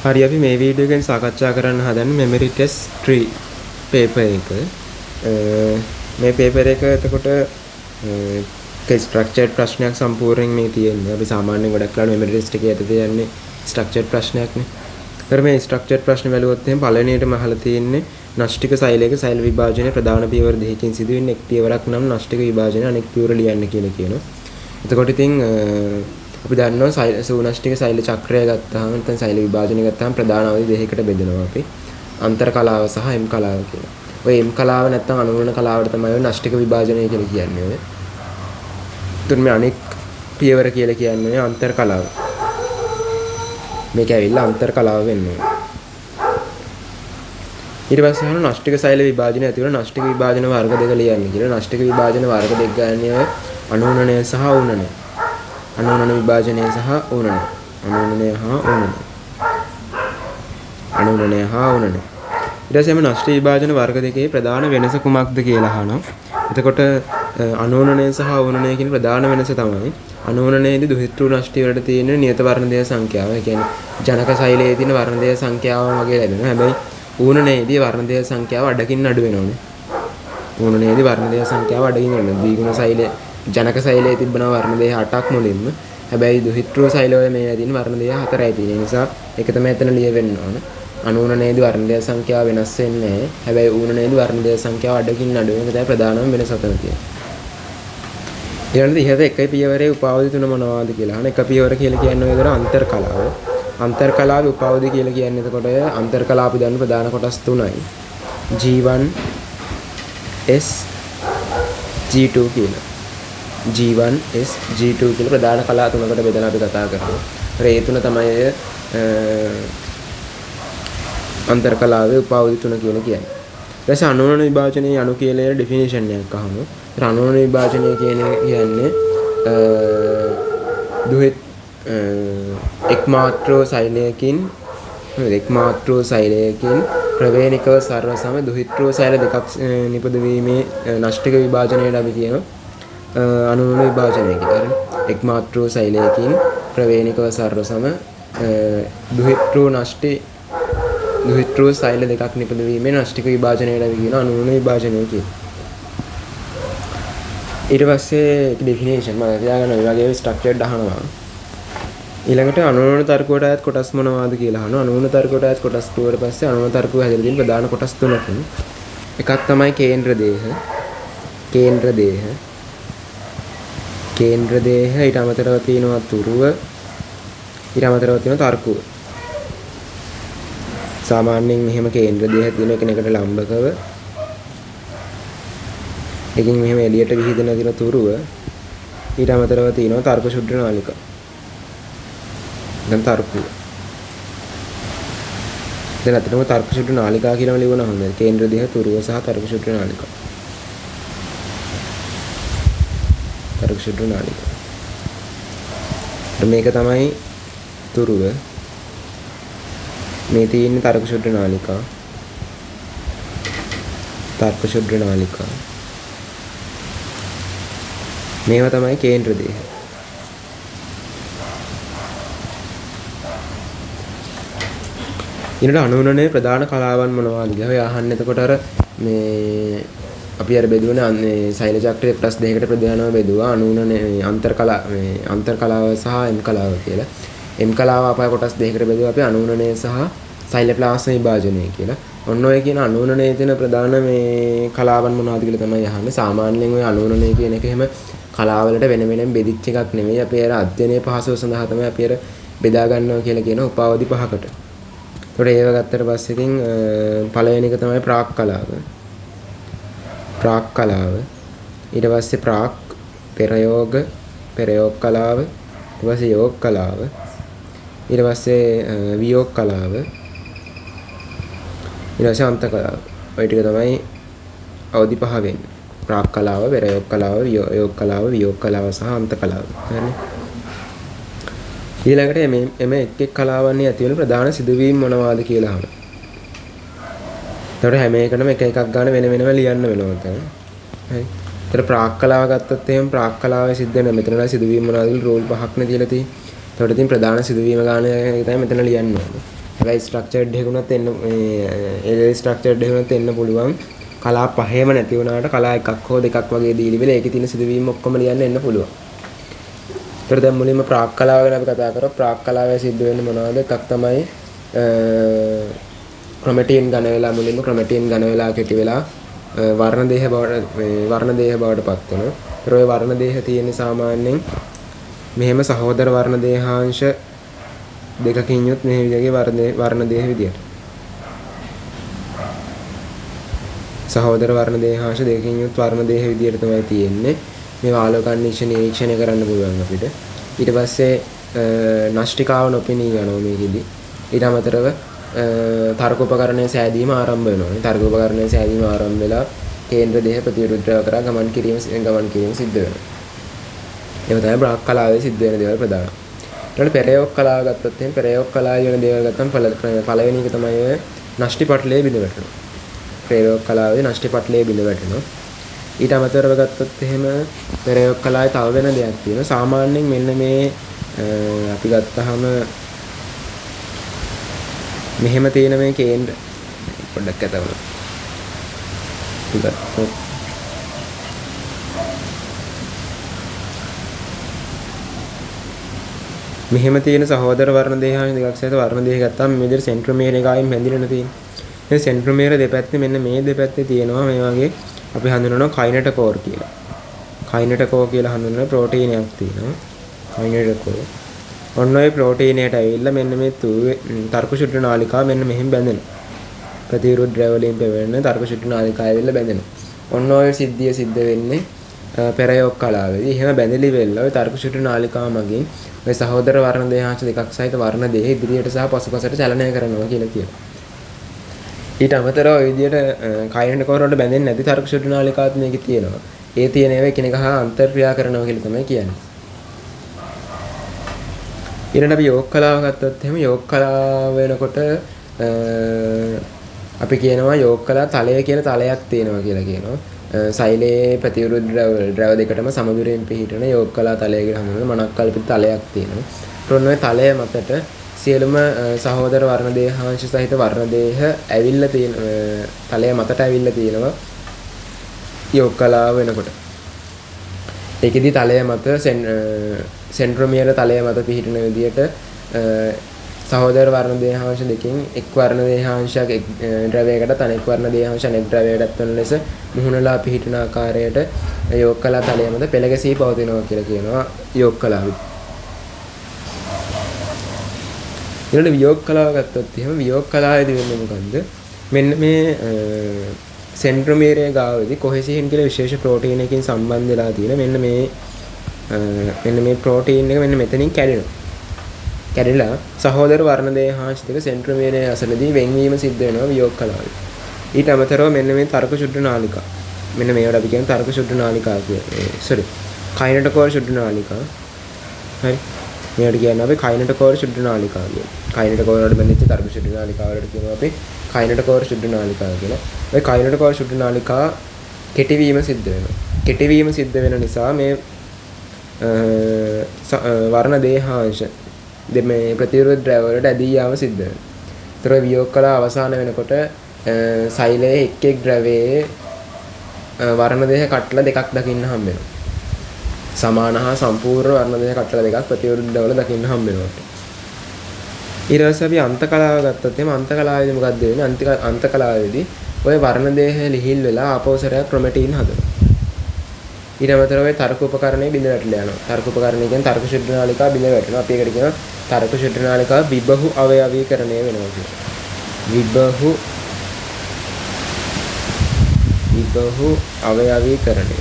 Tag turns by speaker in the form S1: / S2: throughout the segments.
S1: හරි අපි මේ වීඩියෝ එකෙන් සාකච්ඡා කරන්න හදන්නේ memory test 3 paper එක. මේ paper එක එතකොට structured ප්‍රශ්නයක් සම්පූර්ණයෙන් මේ තියෙන්නේ. අපි සාමාන්‍යයෙන් ගොඩක් වෙලාවට memory test එකේ යටතේ යන්නේ structured ප්‍රශ්නයක්නේ. ඒතර මේ structured ප්‍රශ්න බැලුවොත් එහෙනම් පළවෙනියටම අහලා තියෙන්නේ නෂ්ටික සෛලයක සෛල විභාජනයේ ප්‍රධාන පියවර දෙකකින් සිදුවෙන එක් පියවරක් නම් නෂ්ටික විභාජනය අනෙක් පියවර ලියන්න කියලා කියනවා. එතකොට ඉතින් අපි දන්නවා සූනෂ්ටික සෛල චක්‍රය ගත්තාම නැත්නම් සෛල විභාජනය ගත්තාම ප්‍රධාන අවධි දෙකකට බෙදෙනවා අපි. අන්තර් කලාව සහ එම් කලාව කියලා. ඔය එම් කලාව නැත්නම් අනුවරණ කලාවට තමයි ඔය නෂ්ටික විභාජනය කියලා කියන්නේ ඔය. තුන් මේ අනෙක් පියවර කියලා කියන්නේ අන්තර් කලාව. මේක ඇවිල්ලා අන්තර් කලාව වෙන්නේ. ඊට පස්සේ අහන නෂ්ටික සෛල විභාජනය ඇති වෙන නෂ්ටික විභාජන වර්ග දෙක ලියන්න කියලා. නෂ්ටික විභාජන වර්ග දෙක ගන්නේ ඔය අනුවණණය සහ උණණය. අනුවණන විභාජනය සහ උණණය. අනුවණනය හා උණණය. අනුවණනය හා උණණය. ඊට පස්සේ මේ නෂ්ටික විභාජන වර්ග දෙකේ ප්‍රධාන වෙනස කුමක්ද කියලා අහනවා. එතකොට අනුවණනය සහ උණණය කියන ප්‍රධාන වෙනස තමයි අනුවණනයේදී දුහිතෘ නෂ්ටි වලට තියෙන නියත වර්ණ දෙක සංඛ්‍යාව. ඒ කියන්නේ ජනක සෛලයේ තියෙන වර්ණ දෙක සංඛ්‍යාව වගේ ලැබෙනවා. හැබැයි ඌණනයේදී වර්ණ දෙක සංඛ්‍යාව අඩකින් අඩු වෙනවනේ. ඌණනයේදී වර්ණ දෙක සංඛ්‍යාව අඩකින් වෙනවා. ද්විගුණ සෛලයේ ජනක සෛලයේ තිබෙන වර්ණ දෙක 8ක් මුලින්ම. හැබැයි දුහිතෘ සෛලයේ මේ තියෙන වර්ණ දෙක 4යි තියෙන නිසා ඒක තමයි එතන ලියවෙන්න ඕන. අනුවණනයේදී වර්ණ දෙක සංඛ්‍යාව වෙනස් වෙන්නේ නැහැ. හැබැයි ඌණනයේදී වර්ණ දෙක සංඛ්‍යාව අඩකින් අඩු වෙන එක තමයි ප්‍රධානම වෙනස අතන තියෙන්නේ. ඊළඟට ඉහත එකයි පියවරේ උපාවදි තුන මොනවාද කියලා අහන එක පියවර කියලා කියන්නේ ඒතර අන්තර් කලාව. අන්තර් කලාවේ උපාවදි කියලා කියන්නේ එතකොට අන්තර් කලාව අපි දන්න ප්‍රධාන කොටස් තුනයි. G1 S G2 කියලා. G1 S G2 කියලා ප්‍රධාන කලා තුනකට බෙදලා අපි කතා කරනවා. ඒ තුන තමයි අන්තර් කලාවේ උපාවදි තුන කියලා කියන්නේ. ඊට පස්සේ අනුවණන විභාජනයේ අණු කියලා ඩෙෆිනිෂන් එකක් අහනවා. අනුවණන විභාජනය කියන්නේ දුහෙත් එක්මාත්‍රෝ සෛලයකින් ප්‍රවේණිකව සර්ව සම දුහිතෘ සෛල දෙකක් නිපදවීමේ නෂ්ටික විභාජනයට අපි කියනවා අනුවණන විභාජනය කියලා. එක්මාත්‍රෝ සෛලයකින් ප්‍රවේණිකව සර්ව සම දුහිතෘ සෛල දෙකක් නිපදවීමේ නෂ්ටික විභාජනයට අපි කියනවා අනුවණන විභාජනය කියලා. ඊට පස්සේ ඩෙෆිනිෂන් මම තියාගන්න ඔය වගේ ස්ට්‍රක්චර්ඩ් අහනවා. ඊළඟට අනුවණන තර්කයට අයත් කොටස් මොනවාද කියලා අහනවා. අනුවණන තර්කයට අයත් කොටස් තුනට පස්සේ අනුවණන තර්කය හැදලා තියෙන ප්‍රධාන කොටස් තුනකින් එකක් තමයි කේන්ද්‍ර දේහ ඊට අමතරව තියෙනවා තුරුව ඊට අමතරව තියෙනවා තර්කුව. සාමාන්‍යයෙන් මෙහෙම කේන්ද්‍ර දේහ තියෙන එකිනෙකට ලම්බකව එකකින් මෙහෙම එළියට විහිදෙන දින තුරුව ඊට අමතරව තියෙනවා තර්ක ශුද්ධ නාලිකා. දැන් තර්කුව. දැන් අතනම තර්ක ශුද්ධ නාලිකා කියලාම ලියවනවා හොඳයි. කේන්ද්‍ර දේහ තුරුව සහ තර්ක ශුද්ධ නාලිකා. තර්ක ශුද්ධ නාලිකා. මේක තමයි තුරුව. මේ තියෙන්නේ තර්ක ශුද්ධ නාලිකා. තර්ක ශුද්ධ නාලිකා. මේවා තමයි කේන්ද්‍ර දේහ. ඊළඟ අනුවණනයේ ප්‍රධාන කලාවන් මොනවාද කියලා ඔය අහන්න. එතකොට අර මේ අපි අර බෙදුවනේ සෛල චක්‍රයේ කොටස් දෙකකට ප්‍රධානව බෙදුවා අනුවණනයේ අන්තර් කලාව සහ එම් කලාව කියලා. එම් කලාව අපේ කොටස් දෙකකට බෙදුවා අපි අනුවණනය සහ සෛල ප්ලාස්ම විභාජනය කියලා. ඔන්න ඔය කියන අනුවණනයේ තියෙන ප්‍රධාන මේ කලාවන් මොනවාද කියලා තමයි අහන්නේ. සාමාන්‍යයෙන් ඔය අනුවණනය කියන එක එහෙම කලාවලට වෙන වෙනම බෙදිච්ච එකක් නෙමෙයි. අපි අර අධ්‍යයනයේ පහසුව සඳහා තමයි අපි අර බෙදා ගන්නවා කියලා කියන උපාවදි පහකට. ඒකට ඒව ගත්තට පස්සේ ඉතින් පළවෙනි එක තමයි ප්‍රාක් කලාව. ඊට පස්සේ ප්‍රාක් පෙරයෝග කලාව. ඊට පස්සේ යෝග කලාව. ඊට පස්සේ වියෝග කලාව. ඊට පස්සේ අන්ත කලාව. ඔය ටික තමයි අවදි පහ වෙන්නේ. ප්‍රාක් කලාව, පෙරයෝග කලාව, යෝග කලාව, වියෝග කලාව සහ අන්ත කලාව. හරිනේ. ඊළඟට එම එක් කලාවන්හි ඇති වෙන ප්‍රධාන සිදුවීම් මොනවාද කියලා අහනවා. ඒතකොට හැම එකනම එක එකක් ගන්න වෙන වෙනම ලියන්න වෙනවා තමයි. හරි. ඒතර ප්‍රාක් කලාව ගත්තොත් එහෙනම් ප්‍රාක් කලාවේ සිද්ධ වෙන මෙතනලා සිදුවීම් මොනවාද කියලා රූල් පහක් නේ තියලා තියෙන්නේ. ඒතකොට ඉතින් ප්‍රධාන සිදුවීම ගන්න එක තමයි මෙතන ලියන්න ඕනේ. ඒවා ස්ට්‍රක්චර්ඩ් එකකුණත් එන්න ඒ ස්ට්‍රක්චර්ඩ් එකකුණත් එන්න පුළුවන්. කලා පහේම නැති වුණාට කලා එකක් හෝ දෙකක් වගේ දීලි වෙලා ඒකේ තියෙන සිදුවීම් ඔක්කොම ලියන්න එන්න පුළුවන්. ඒතර දැන් මුලින්ම ප්‍රාග් කලාව ගැන අපි කතා කරා. ප්‍රාග් කලාවේ සිද්ධ වෙන්නේ මොනවද? එකක් තමයි ක්‍රොමැටින් ඝන වෙලා මුලින්ම ක්‍රොමැටින් ඝන වෙලා කෙටි වෙලා වර්ණ දේහ බවට පත් වෙනවා. ඒතර ඔය වර්ණ දේහ තියෙන්නේ සාමාන්‍යයෙන් මෙහෙම සහෝදර වර්ණ දේහාංශ දෙකකින් යුත් මේ විදිහේ වර්ණ දේහ විදියට. සහෝදර වර්ණ දේහාංශ දෙකකින් යුත් වර්ණ දේහ විදියට තමයි තියෙන්නේ. මේ ආලෝකනිරීක්ෂණ නිරීක්ෂණය කරන්න පුළුවන් අපිට. ඊට පස්සේ නෂ්ටිකාව නොපෙනී යනවා මේකෙදි. ඊට අමතරව තර්ක උපකරණයේ සෑදීම ආරම්භ වෙනවා. තර්ක උපකරණයේ සෑදීම ආරම්භ වෙලා කේන්ද්‍ර දේහ ප්‍රතිවිරුද්ධව කරා ගමන් කිරීම සිද්ධ වෙනවා. ඒක තමයි බ්‍රාග් කලාවේ සිද්ධ වෙන දේවල් ප්‍රධාන. ඊට පෙරයෝග කලාව ගත්තොත් එහෙනම් පෙරයෝග කලාවේ වෙන දේවල් ගත්තම පළවෙනි එක තමයි නෂ්ටි පටලයේ බිඳ වැටෙනවා. පෙරයෝග කලාවේ නෂ්ටි පටලයේ බිඳ වැටෙනවා. ඊට අමතරව ගත්තොත් එහෙම පෙරයෝග කලාවේ තව වෙන දෙයක් තියෙනවා. සාමාන්‍යයෙන් මෙන්න මේ අපි ගත්තාම මෙහෙම තියෙන මේ කේන්ද්‍ර පොඩ්ඩක් අතවල මෙහෙම තියෙන සහෝදර වර්ණ දේහාංශ දෙකක් සහිත වර්ණ දේහ ගත්තාම මේ විදිහට සෙන්ට්‍රොමීර් එකයින් බැඳිලා තියෙන්නේ. මේ සෙන්ට්‍රොමීර් දෙපැත්තේ මෙන්න මේ දෙපැත්තේ තියෙනවා මේ වගේ අපි හඳුන්වනවා කයිනටකෝර් කියලා. කයිනටකෝර් කියලා හඳුන්වන ප්‍රෝටීනයක් තියෙනවා. කයිනටකෝර්. ඔන්න ඔය ප්‍රෝටීනයට ඇවිල්ලා මෙන්න මේ තර්ක ශුද්ධ නාලිකාව මෙන්න මෙහෙම බැඳෙනවා. ප්‍රතිවිරුද්ධ ද්‍රව වලින් පෙවෙන තර්ක ශුද්ධ නාලිකාව ඇවිල්ලා බැඳෙනවා. ඔන්න ඔය සිද්ධිය සිද්ධ වෙන්නේ පෙරයෝග කලාවේදී. එහෙම බැඳලි වෙලා ඔය තර්ක ශුද්ධ නාලිකාව මගින් ඔය සහෝදර වර්ණ දේහාංශ දෙකක් සහිත වර්ණ දේහ ඉදිරියට සහ පසුපසට චලනය කරනවා කියලා කියනවා. ඊට අමතරව ඔය විදිහට කයිනටකෝර් වලට බැඳෙන්නේ නැති තර්ක ශුද්ධ නාලිකාවත් මේකේ තියෙනවා. ඒ තියෙන ඒවා එකිනෙක හා අන්තර්ක්‍රියා කරනවා කියලා තමයි කියන්නේ. ඊළඟට අපි යෝග කලාව ගත්තොත් එහෙම යෝග කලාව වෙනකොට අපි කියනවා යෝග කලා තලය කියලා තලයක් තියෙනවා කියලා කියනවා. සෛලයේ ප්‍රතිවිරුද්ධ ද්‍රව දෙකටම සමදුරයෙන් පිහිටන යෝග කලා තලය කියලා හඳුන්වන මනක්කල්පිත තලයක් තියෙනවා. ඒතකොට ඔය තලය මතට සියලුම සහෝදර වර්ණ දේහාංශ සහිත වර්ණ දේහ ඇවිල්ලා තියෙන තලය මතට ඇවිල්ලා තියෙනවා යෝග කලාව වෙනකොට. ඒකෙදි තලය මත සෙන්ට්‍රොමියර තලය මත පිහිටන විදිහට සහෝදර වර්ණ දේහාංශ දෙකෙන් එක් වර්ණ දේහාංශයක් එක් ද්‍රවයකට අනෙක් වර්ණ දේහාංශ අනෙක් ද්‍රවයකට වන ලෙස මුහුණලා පිහිටන ආකාරයට යෝග කලා තලය මත පෙළ ගැසී පවතිනවා කියලා කියනවා යෝග කලාව. ඊළඟ වියෝග කලාව ගත්තොත් එහෙම වියෝග කලාවේදී වෙන්නේ මොකද්ද? මෙන්න මේ සෙන්ට්‍රොමීරයේ ගාවේදී කොහෙසින් කියලා විශේෂ ප්‍රෝටීන් එකකින් සම්බන්ධ වෙලා තියෙන මෙන්න මේ ප්‍රෝටීන් එක මෙන්න මෙතනින් කැඩෙනවා. කැඩිලා සහෝදර වර්ණ දේහාංශ දෙක සෙන්ට්‍රොමීරයේ අසලදී වෙන්වීම සිද්ධ වෙනවා වියෝග කලාවේ. ඊට අමතරව මෙන්න මේ තර්ක ශුද්ධ නාලිකා. මෙන්න මේවට අපි කියන තර්ක ශුද්ධ නාලිකා කියන්නේ. කයිනටකෝර් ශුද්ධ නාලිකා. හරි. මේකට කියන්නේ අපි කයිනටකෝර් ශුද්ධ නාලිකා කියලා. කයිනටකෝර් වලට බැඳිච්ච තර්ක ශුද්ධ නාලිකා වලට කියනවා අපි කයිනටකෝර් ශුද්ධ නාලිකා කියලා. ඔය කයිනටකෝර් ශුද්ධ නාලිකා කෙටිවීම සිද්ධ වෙනවා. කෙටිවීම සිද්ධ වෙන නිසා මේ වර්ණ දේහාංශ මේ ප්‍රතිවිරුද්ධ ද්‍රව වලට ඇදී යාම සිද්ධ වෙනවා. ඒතර වියෝග කලාව අවසාන වෙනකොට සෛලයේ එක් එක් ද්‍රවයේ වර්ණ දේහ කට්ටල දෙකක් දකින්න හම්බ වෙනවා. සමාන හා සම්පූර්ණ වර්ණ දේහ කට්ටල දෙකක් ප්‍රතිවිරුද්ධ ද්‍රව වල දකින්න හම්බ වෙනවා. ඊට පස්සේ අපි අන්ත කලාව ගත්තොත් එහම අන්ත කලාවේදී මොකක්ද වෙන්නේ? අන්ත කලාවේදී ඔය වර්ණ දේහ ලිහිල් වෙලා ආපෝසරයක් ක්‍රොමැටින් හදනවා. ඊට අමතරව ඔය තර්ක උපකරණය බිඳ වැටලා යනවා. තර්ක උපකරණය කියන්නේ තර්ක ශුද්ධ නාලිකාව බිඳ වැටෙනවා. අපි ඒකට කියනවා තර්ක ශුද්ධ නාලිකාව විබහු අවයවීකරණය වෙනවා කියලා. විබහු අවයවීකරණය.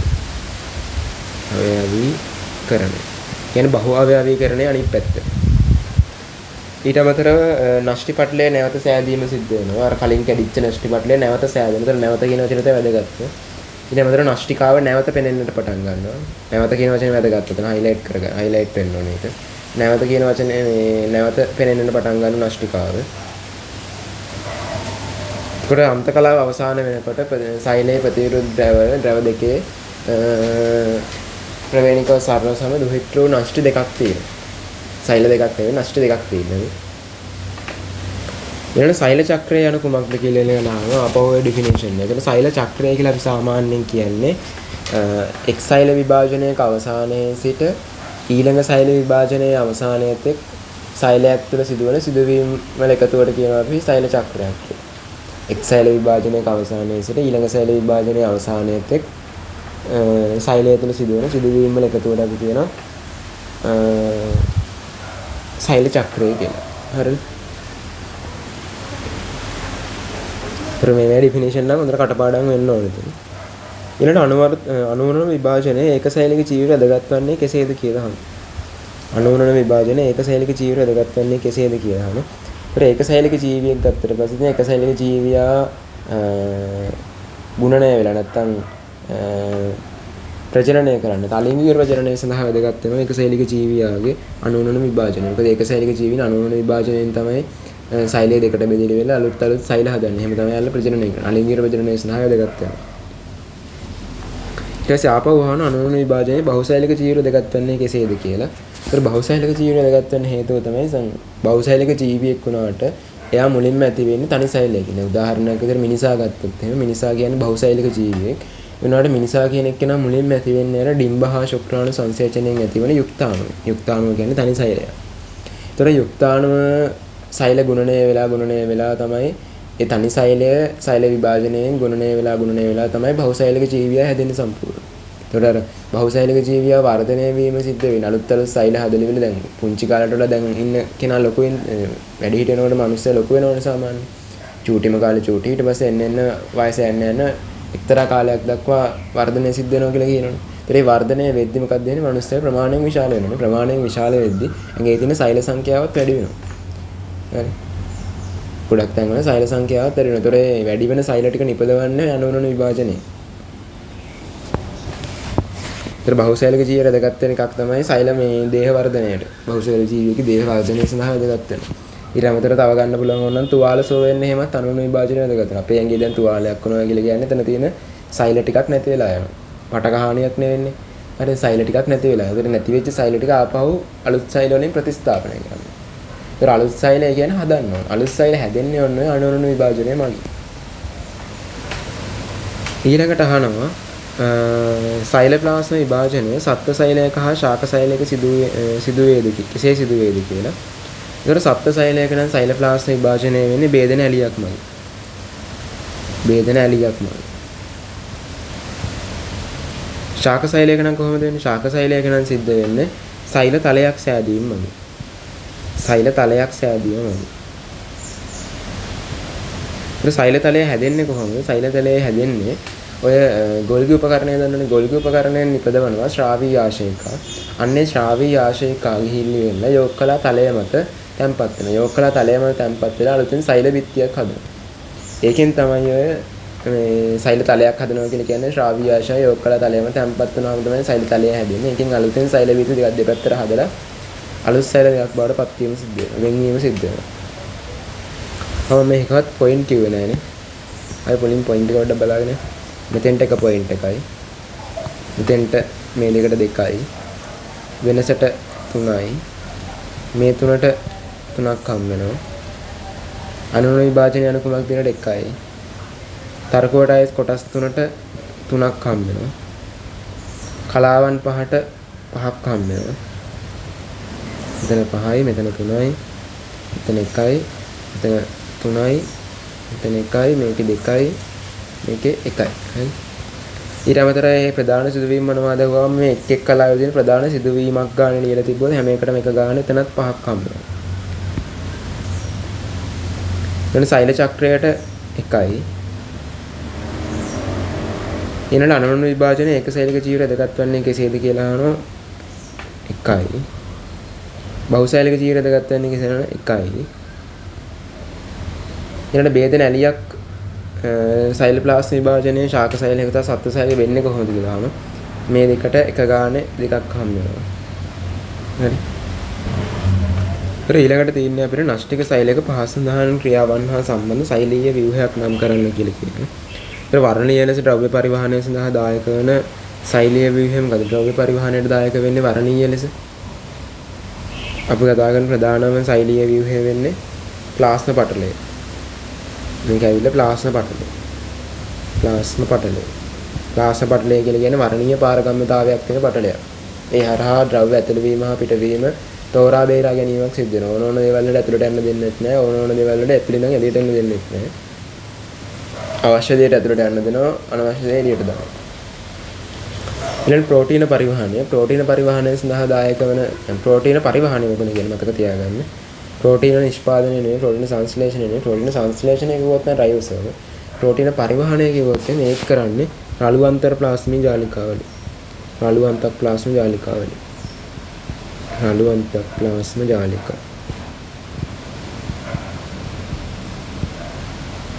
S1: කියන්නේ බහු අවයවීකරණය අනිත් පැත්ත. ඊට අමතරව නෂ්ටි පටලයේ නැවත සෑදීම සිද්ධ වෙනවා. අර කලින් කැඩිච්ච නෂ්ටි පටලයේ නැවත සෑදෙනවා. ඒතර නැවත කියන වචනයට වැදගත්. ඊට අමතරව නෂ්ටිකාව නැවත පෙනෙන්නට පටන් ගන්නවා. නැවත කියන වචනේ වැදගත්. උතන හයිලයිට් වෙන්න ඕනේ ඒක. නැවත කියන වචනේ මේ නැවත පෙනෙන්නට පටන් ගන්න නෂ්ටිකාව. ඒකට අන්ත කලාව අවසාන වෙනකොට සෛලයේ ප්‍රතිවිරුද්ධ ද්‍රව දෙකේ ප්‍රවේණිකව සරල සම දුහිතෘ නෂ්ටි දෙකක් තියෙනවා. සෛල දෙකක් නෙවෙයි නෂ්ටි දෙකක් තියෙනවා. ඊළඟ සෛල චක්‍රය යන කුමක්ද කියලා එනවා අපෝ ඩෙෆිනිෂන් එක. ඒතර සෛල චක්‍රය කියලා අපි සාමාන්‍යයෙන් කියන්නේ එක් සෛල විභාජනයක අවසානයේ සිට ඊළඟ සෛල විභාජනයේ අවසානයේත් සෛලයක් තුළ සිදුවන සිදුවීම් වල එකතුවට කියනවා අපි සෛල චක්‍රයක් කියලා. එක් සෛල විභාජනයක අවසානයේ සිට ඊළඟ සෛල විභාජනයේ අවසානයේත් සෛලය තුළ සිදුවන සිදුවීම් වල එකතුවට අපි කියනවා සෛල චක්‍රය කියලා. හරිද? ප්‍රමේය ඩෙෆිනිෂන් නම් හොඳට කටපාඩම් වෙන්න ඕනේ. ඊළඟට අනුවරණ විභාජනයේ ඒකසෛලික ජීවය වැදගත් වන්නේ කෙසේද කියලා අහනවා. අනුවරණ විභාජනයේ ඒකසෛලික ජීවය වැදගත් වන්නේ කෙසේද කියලා අහනවා. ඒතර ඒකසෛලික ජීවියෙක් ගත්තට පස්සේ ඒකසෛලික ජීවියා ගුණණය වෙලා නැත්තම් ප්‍රජනනය කරන්න. තලින්ගික ප්‍රජනනය සඳහා වැදගත් වෙනවා ඒකසෛලික ජීවියාගේ අනුවරණ විභාජනය. මොකද ඒකසෛලික ජීවින අනුවරණ විභාජනයෙන් තමයි සෛලය දෙකට බෙදෙලි වෙලා අලුත් සෛල හදන්නේ. එහෙම තමයි යාළුවා ප්‍රජනනය කරන්නේ. අලින්ගික ප්‍රජනනය සඳහා වැදගත් වෙනවා. ඊට පස්සේ ආපහු අහන අනුවරණ විභාජනයේ බහුසෛලික ජීවි වැදගත් වන්නේ කෙසේද කියලා. ඒතර බහුසෛලික ජීවි වැදගත් වෙන්න හේතුව තමයි බහුසෛලික ජීවියෙක් වුණාට එයා මුලින්ම ඇති වෙන්නේ තනි සෛලයකින්. උදාහරණයක් විදිහට මිනිසා ගත්තොත් එහෙම මිනිසා කියන්නේ බහුසෛලික ජීවියෙක්. වෙනාට මිනිසා කියන එක්කෙනා මුලින්ම ඇති වෙන්නේ අර ඩිම්බ හා ශුක්‍රාණු සංසේචනයෙන් ඇතිවන යුක්තාණුව. යුක්තාණුව කියන්නේ තනි සෛලය. ඒතර යුක්තාණුව සෛල ගුණණය වෙලා තමයි ඒ තනි සෛලය සෛල විභාජනයෙන් ගුණණය වෙලා තමයි බහුසෛලික ජීවියා හැදෙන්නේ සම්පූර්ණ. ඒතකොට අර බහුසෛලික ජීවියා වර්ධනය වීම සිද්ධ වෙන අලුත් සෛල හදලිවිල දැන් පුංචි කාලේට වඩා දැන් ඉන්න කෙනා ලොකු වැඩි හිටියනකොට මිනිස්සු ලොකු වෙනවනේ සාමාන්‍යයෙන්. චූටිම කාලේ චූටි ඊට පස්සේ එන්න වයස යන්න එක්තරා කාලයක් දක්වා වර්ධනය සිද්ධ වෙනවා කියලා කියනවනේ. ඒතර ඒ වර්ධනය වෙද්දි මොකක්ද වෙන්නේ? මිනිස්සු ප්‍රමාණයෙන් විශාල වෙනවා. ප්‍රමාණයෙන් විශාල වෙද්දි ඇඟේ තියෙන සෛල සංඛ්‍යාවත් වැඩි වෙනවා. හරි. ගොඩක් තැන්වල සෛල සංඛ්‍යාවත් වැඩි වෙනවා. ඒතර වැඩි වෙන සෛල ටික නිපදවන්නේ අනුවරණ විභාජනයේ. ඒතර බහුසෛලික ජීවිය වැදගත් වෙන එකක් තමයි සෛල මේ දේහ වර්ධනයට. බහුසෛලික ජීවියගේ දේහ වර්ධනය සඳහා වැදගත් වෙනවා. ඊට අමතරව තව ගන්න පුළුවන් ඕන නම් තුවාල සෝ වෙන්න එහෙමත් අනුවරණ විභාජනය වැදගත් වෙනවා. අපේ ඇඟේ දැන් තුවාලයක් වුණා කියලා කියන්නේ එතන තියෙන සෛල ටිකක් නැති වෙලා යනවා. පටක හානියක් නෙවෙන්නේ. හරි සෛල ටිකක් නැති වෙලා. ඒතර නැති වෙච්ච සෛල ටික ආපහු අලුත් සෛල වලින් ප්‍රතිස්ථාපනය කරනවා. ඒතර අලුත් සෛලය කියන්නේ හදන්න ඕන. අලුත් සෛල හැදෙන්නේ ඔන්න ඔය අනුවරණ විභාජනය මගින්. ඊළඟට අහනවා සෛල ප්ලාස්ම විභාජනය සත්ත්ව සෛලයක හා ශාක සෛලයක සිදුවේද කෙසේ සිදුවේද කියලා. ඒතර සත්ත්ව සෛලයක නම් සෛල ප්ලාස්ම විභාජනය වෙන්නේ බේදෙන ඇලියක්මයි. ශාක සෛලයක නම් කොහොමද වෙන්නේ? ශාක සෛලයක නම් සිද්ධ වෙන්නේ සෛල තලයක් සෑදීම මගින්. සෛල තලයක් සෑදීම මගින්. ඒතර සෛල තලය හැදෙන්නේ කොහොමද? සෛල තලය හැදෙන්නේ ඔය ගොල්ගි උපකරණය දන්නවනේ. ගොල්ගි උපකරණයෙන් නිපදවනවා ශ්‍රාවී ආශයකා. අන්නේ ශ්‍රාවී ආශයකා ගිහිල්ලි වෙන්න යොක්කලා තලය මත තැම්පත් වෙනවා. යොක්කලා තලය මත තැම්පත් වෙලා අලුතින් සෛල බිත්තියක් හදනවා. ඒකෙන් තමයි ඔය මේ සෛල තලයක් හදනවා කියලා කියන්නේ ශ්‍රාවී ආශය යොක්කලා තලය මත තැම්පත් වෙනවාම තමයි සෛල තලය හැදෙන්නේ. ඒකෙන් අලුතින් සෛල බිත්ති දෙකක් දෙපැත්තට හදලා අලුත් සෛල දෙකක් බවට පත් වීම සිද්ධ වෙනවා. වෙන්වීම සිද්ධ වෙනවා. මේකවත් පොයින්ට් කිව්වේ නෑනේ. අය පොලින් පොයින්ට් එක වඩ බලාගෙන මෙතෙන්ට එක පොයින්ට් එකයි. මෙතෙන්ට මේ දෙකට 2යි. වෙනසට 3යි. මේ 3ට 3ක් හම් වෙනවා. අනුවරණ විභාජනය යන කුමක් දිනට 1යි. තර්කවට අයස් කොටස් 3ට 3ක් හම් වෙනවා. කලාවන් 5ට 5ක් හම් වෙනවා. මෙතන 5යි, මෙතන 3යි, මෙතන 1යි, මෙතන 3යි, මෙතන 1යි, මේකේ 2යි, මේකේ 1යි. හරි. ඊට අමතරව මේ ප්‍රධාන සිදුවීම් මොනවද ගාම මේ එක් කලාවේ තියෙන ප්‍රධාන සිදුවීමක් ගන්න ලියලා තිබ්බොත් හැම එකටම එක ගන්න එතනත් 5ක් හම්බ වෙනවා. එතන සෛල චක්‍රයට 1යි. ඊළඟ අනුවරණ විභාජනයේ ඒකසෛලික ජීවය වැදගත් වන්නේ කෙසේද කියලා අහනවා 1යි. බහුසෛලික ජීවය වැදගත් වන්නේ කෙසේද 1යි. ඊළඟ බේදෙන ඇලියක් සෛල ප්ලාස්ම විභාජනයේ ශාක සෛලයක තව සත්ත්ව සෛලයක වෙන්නේ කොහොමද කියලාම මේ දෙකට එක ගානේ දෙකක් හම් වෙනවා. හරි. ඊළඟට තියෙන්නේ අපිට නෂ්ටික සෛලයක පහසු සඳහන් ක්‍රියාවන් හා සම්බන්ධ සෛලීය ව්‍යුහයක් නම් කරන්න කියලා කියනවා. ඒතර වර්ණීය ලෙස ද්‍රව්‍ය පරිවහනය සඳහා දායක වන සෛලීය ව්‍යුහය මොකද? ද්‍රව්‍ය පරිවහනයට දායක වෙන්නේ වර්ණීය ලෙස. අපි කතා කරන ප්‍රධානම සෛලීය ව්‍යුහය වෙන්නේ ප්ලාස්ම පටලය. මේක ඇවිල්ලා ප්ලාස්ම පටලය. ප්ලාස්ම පටලය. ප්ලාස්ම පටලය කියලා කියන්නේ වර්ණීය පාරගම්‍යතාවයක් තියෙන පටලයක්. ඒ හරහා ද්‍රව්‍ය ඇතුළු වීම හා පිටවීම තෝරා බේරා ගැනීමක් සිද්ධ වෙනවා. ඕන ඕන දේවල් වලට ඇතුළට යන්න දෙන්නෙත් නැහැ. ඕන ඕන දේවල් වලට ඇතුළේ නම් එළියට එන්න දෙන්නෙත් නැහැ. අවශ්‍ය දේට ඇතුළට යන්න දෙනවා, අනවශ්‍ය දේ එළියට දානවා. ඊළඟ ප්‍රෝටීන පරිවහනය. ප්‍රෝටීන පරිවහනය සඳහා දායක වන ප්‍රෝටීන පරිවහනය මොකද කියලා මතක තියාගන්න. ප්‍රෝටීන නිෂ්පාදනය නෙවෙයි, ප්‍රෝටීන සංශ්ලේෂණය නෙවෙයි. ප්‍රෝටීන සංශ්ලේෂණය කිව්වොත් නම් රයිබෝසෝම. ප්‍රෝටීන පරිවහනය කිව්වොත් මේක කරන්නේ රළු අන්තර් ප්ලාස්මීය ජාලිකාවල. රළු අන්තක් ප්ලාස්ම ජාලිකාවල. රළු අන්තක් ප්ලාස්ම ජාලිකා.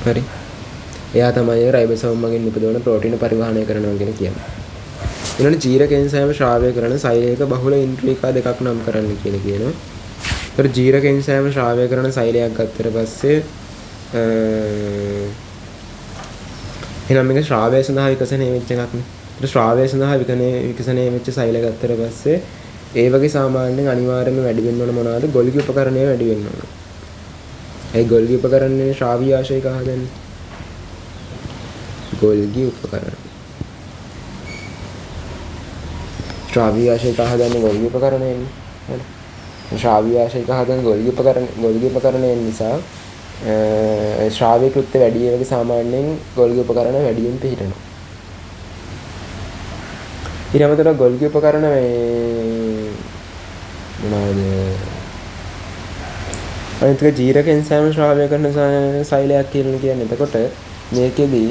S1: හරි. එයා තමයි රයිබෝසෝම මගින් නිපදවන ප්‍රෝටීන පරිවහනය කරනවා කියලා කියන්නේ. ඊළඟ ජීරක එන්සයිම ශ්‍රාවය කරන සෛලයක බහුල ඉන්ද්‍රිකා දෙකක් නම් කරන්න කියලා කියනවා. ඒතර ජීරක එන්සයිම ශ්‍රාවය කරන සෛලයක් ගත්තට පස්සේ එහෙනම් මේක ශ්‍රාවය සඳහා විකසනය වෙච්ච එකක් නේ. ඒතර ශ්‍රාවය සඳහා විකසනය වෙච්ච සෛල ගත්තට පස්සේ ඒ වගේ සාමාන්‍යයෙන් අනිවාර්යයෙන්ම වැඩි වෙන්න ඕන මොනවාද? ගොල්ගි උපකරණය වැඩි වෙන්න ඕන. ඒ ගොල්ගි උපකරණයේ ශ්‍රාවීය ආශයක හදන්නේ. ගොල්ගි උපකරණ. ශ්‍රාවීය ආශයක හදන්නේ ගොල්ගි උපකරණයෙන්. හරි. ශ්‍රාවීය ආශයක හදන ගොල්ගි උපකරණයෙන් නිසා ශ්‍රාවීය කෘත්‍ය වැඩි වගේ සාමාන්‍යයෙන් ගොල්ගි උපකරණ වැඩියෙන් පිළිටනවා. ඊළඟට ගොල්ගි උපකරණ මොනවාද? අනිත් එක ජීරක එන්සයිම ශ්‍රාවය කරන සෛලයක් කියලා කියන්නේ. එතකොට මේකෙදී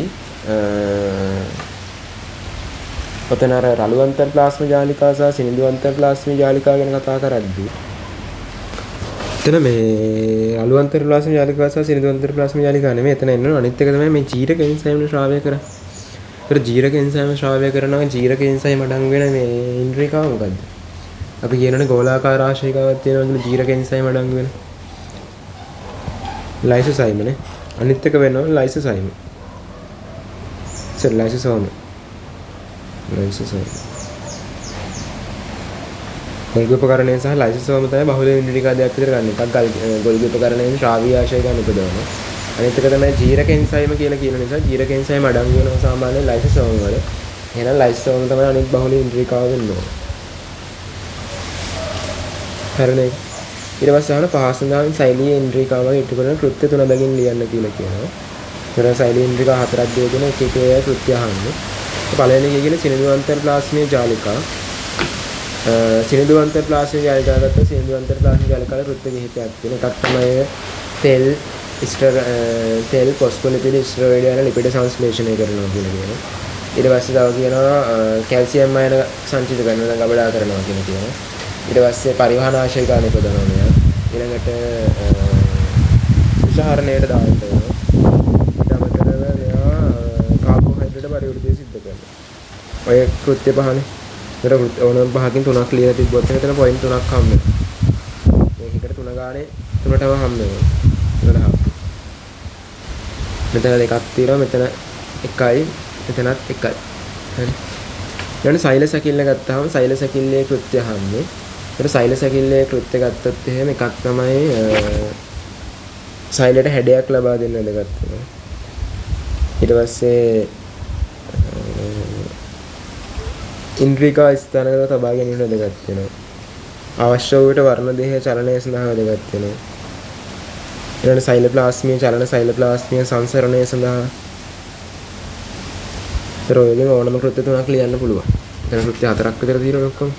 S1: ඔතන අර රළු අන්තර් ප්ලාස්ම ජාලිකා සහ සිනිඳු අන්තර් ප්ලාස්ම ජාලිකා ගැන කතා කරද්දී එතන මේ රළු අන්තර් ප්ලාස්ම ජාලිකා සහ සිනිඳු අන්තර් ප්ලාස්ම ජාලිකා නෙමෙයි එතන එන්නේ අනිත් එක තමයි මේ ජීරක එන්සයිම ශ්‍රාවය කරන්නේ. ඒතර ජීරක එන්සයිම ශ්‍රාවය කරනවා ජීරක එන්සයිම අඩංගු වෙන මේ ඉන්ද්‍රිකාව මොකද්ද? අපි කියනනේ ගෝලාකාර ආශ්‍රයිකාවක් තියෙනවා කියලා ජීරක එන්සයිම අඩංගු වෙන ලයිසෝසයිමනේ. අනිත් එක වෙනවා ලයිසෝසයිම. ලයිසෝසෝම. ගොල්ගි උපකරණය සහ ලයිසෝසෝම තමයි බහුල ඉන්ද්‍රිකා දෙයක් විතර ගන්න. එකක් ගොල්ගි උපකරණයෙන් ශ්‍රාවීය ආශය ගන්න උපදවනවා. අනිත් එක තමයි ජීරක එන්සයිම කියලා කියන නිසා ජීරක එන්සයිම අඩංගු වෙනවා සාමාන්‍ය ලයිසෝසෝම වල. එහෙනම් ලයිසෝසෝම තමයි අනිත් බහුල ඉන්ද්‍රිකාව වෙන්න ඕන. හරිනේ. ඊට පස්සේ අහන පහසුදාන් සෛලීය ඉන්ද්‍රිකාවල ඉටු කරන කෘත්‍ය තුන බැගින් ලියන්න කියලා කියනවා. ඒතර සෛලීය ඉන්ද්‍රිකා හතරක් දෙගෙන එක එක ඒවා කෘත්‍ය අහන්නේ. පළවෙනි එක කියන්නේ සිනිඳු අන්තර් ප්ලාස්මීය ජාලිකා. සිනිඳු අන්තර් ප්ලාස්මීය ජාලිකා ගත්තා සිනිඳු අන්තර් ප්ලාස්මීය ජාලිකාවේ කෘත්‍ය කිහිපයක් තියෙනවා. එකක් තමයි තෙල් ෆොස්ෆොලිපිඩ් ස්ටෙරොයිඩ් යන ලිපිඩ සංශ්ලේෂණය කරනවා කියලා කියනවා. ඊට පස්සේ තව කියනවා කැල්සියම් අයන සංචිත කරනවා ගබඩා කරනවා කියලා කියනවා. ඊට පස්සේ පරිවහන ආශයක නිපදවනවා මෙයා. ඊළඟට විෂහරණයට දාන්න වෙනවා. ඊට අමතරව මෙයා කාබෝහයිඩ්‍රේට් පරිවෘතය සිද්ධ කරනවා. ඔය කෘත්‍ය පහනේ. ඒතර ඕනම පහකින් තුනක් ලියලා තිබ්බොත් එතන පොයින්ට් තුනක් හම්බ වෙනවා. මේකට තුන ගානේ තුනටම හම්බ වෙනවා. මෙතන දෙකක් තියෙනවා මෙතන එකයි මෙතනත් එකයි. හරි. ඊළඟ සෛල සැකිල්ල ගත්තාම සෛල සැකිල්ලේ කෘත්‍ය අහන්නේ. ඒතර සෛල සැකිල්ලේ කෘත්‍ය ගත්තොත් එහෙම එකක් තමයි සෛලයට හැඩයක් ලබා දෙන්න වැදගත්. ඊට පස්සේ ඉන්ද්‍රිකා ස්ථානගත තබා ගැනීම වැදගත් වෙනවා. අවශ්‍ය වූ විට වර්ණ දේහය චලනය සඳහා වැදගත් වෙනවා. ඊළඟ සෛල ප්ලාස්මීය චලන සෛල ප්ලාස්මීය සංසරණය සඳහා රෝයලින් ඕනම කෘත්‍ය තුනක් ලියන්න පුළුවන්. එතන කෘත්‍ය හතරක් විතර තියෙනවා ඔක්කොම.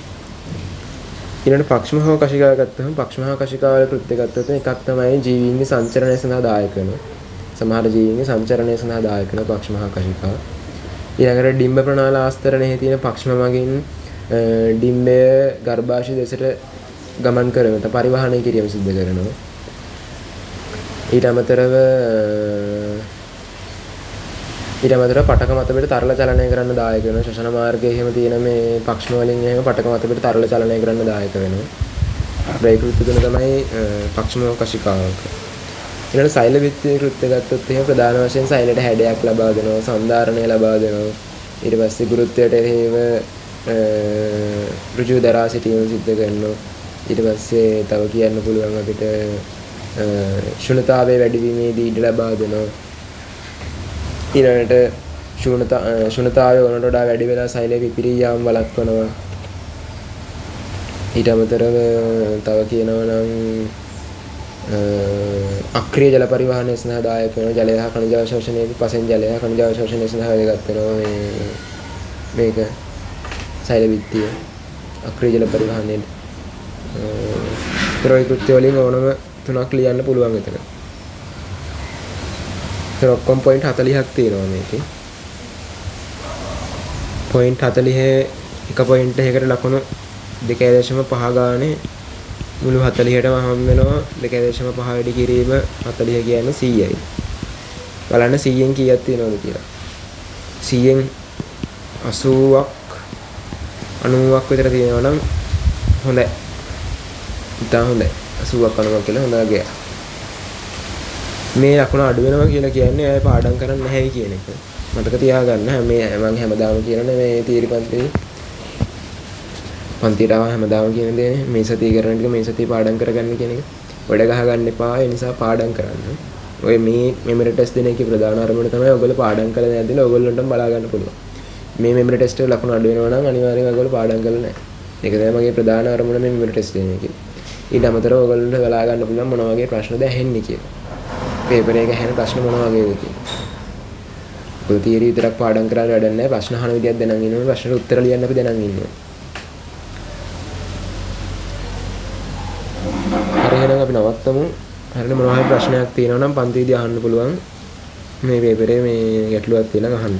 S1: ඊළඟ පක්ෂම හෝ කශිකාව ගත්තහම පක්ෂම හෝ කශිකාවල කෘත්‍ය ගත්තොත් එකක් තමයි ජීවීන්ගේ සංචරණය සඳහා දායක වෙනවා. සමහර ජීවීන්ගේ සංචරණය සඳහා දායක වෙන පක්ෂම හෝ කශිකාව. ඊළඟට ඩිම්බ ප්‍රනාල ආස්තරණයේ තියෙන පක්ෂම මගින් ඩිම්බය ගර්භාෂය දෙසට ගමන් කරන පරිවහනය කිරීම සිදු කරනවා. ඊට අමතරව පටක මත පිට තරල චලනය කරන්න දායක වෙනවා. ශ්වසන මාර්ගයේ එහෙම තියෙන මේ පක්ෂම වලින් එහෙම පටක මත පිට තරල චලනය කරන්න දායක වෙනවා. ඒ කෘත්‍ය තුන තමයි පක්ෂම කශිකාවක. ඊළඟ සෛල විත්තිය කෘත්‍ය ගත්තොත් එහෙම ප්‍රධාන වශයෙන් සෛලයට හැඩයක් ලබා දෙනවා, සන්ධාරණය ලබා දෙනවා. ඊට පස්සේ ගුරුත්වයට එරෙහිව ඍජුව දරා සිටීම සිද්ධ කරනවා. ඊට පස්සේ තව කියන්න පුළුවන් අපිට ශුන්‍යතාවයේ වැඩිවීමේදී ඉඩ ලබා දෙනවා. ඊළඟට ශුන්‍යතාවය ඕනට වඩා වැඩි වෙලා සෛලයේ විපිරී යාම වළක්වනවා. ඊට අමතරව තව කියනවා නම් අක්‍රීය ජල පරිවහනය සඳහා දායක වෙනවා. ජලය හා ඛනිජ අවශෝෂණයේදී පසෙන් ජලය හා ඛනිජ අවශෝෂණය සඳහා වැදගත් වෙනවා මේක සෛල බිත්තිය අක්‍රීය ජල පරිවහනයේ ත්‍රෝයි කෘත්‍ය වලින් ඕනම 3ක් ලියන්න පුළුවන් එතන. ඒක ඔක්කොම පොයින්ට් 40ක් තියෙනවා මේකේ. පොයින්ට් 40 එක පොයින්ට් එකකට ලකුණු 2.5 ගානේ මුළු 40ටම හම් වෙනවා. 2.5 වැඩි කිරීම 40 කියන්නේ 100යි. බලන්න 100න් කීයක් තියෙනවද කියලා. 100න් 80ක් 90ක් විතර තියෙනවා නම් හොඳයි. ඉතින් හොඳයි. 80ක් 90ක් කියලා හොඳ ගියා. මේ ලකුණ අඩු වෙනවා කියලා කියන්නේ අය පාඩම් කරන්නේ නැහැයි කියන එක. මතක තියාගන්න. මේ මම හැමදාම කියන්නේ මේ තීරි පන්තියට ආව හැමදාම කියන දේ මේ සතිය කරන ටික මේ සතිය පාඩම් කරගන්න කියන එක. වැඩ ගහ ගන්න එපා. ඒ නිසා පාඩම් කරන්න. ඔය මේ මෙමරි ටෙස්ට් දෙන එකේ ප්‍රධාන අරමුණ තමයි ඔයගොල්ලෝ පාඩම් කරලා නැද්ද ඔයගොල්ලන්ටම බලා ගන්න පුළුවන්. මේ මෙමරි ටෙස්ට් එක ලකුණු අඩු වෙනවා නම් අනිවාර්යයෙන්ම ඔයගොල්ලෝ පාඩම් කරලා නැහැ. ඒක තමයි මගේ ප්‍රධාන අරමුණ මේ මෙමරි ටෙස්ට් දෙන එකේ. ඊට අමතරව ඔයගොල්ලන්ට බලා ගන්න පුළුවන් මොන වගේ ප්‍රශ්නද ඇහෙන්නේ කියලා. පේපර් එක ඇහෙන ප්‍රශ්න මොන වගේද කියලා. ඔය තියරි විතරක් පාඩම් කරලා වැඩක් නැහැ. ප්‍රශ්න අහන විදියක් දැනන් ඉන්නවා. ප්‍රශ්නට උත්තර ලියන්න අපි දැනන් ඉන්නවා. හරි එහෙනම් අපි නවත්තමු. හරියට මොනවා හරි ප්‍රශ්නයක් තියෙනවා නම් පන්තියේදී අහන්න පුළුවන්. මේ පේපරේ මේ ගැටලුවක් තියෙනවා අහන්න.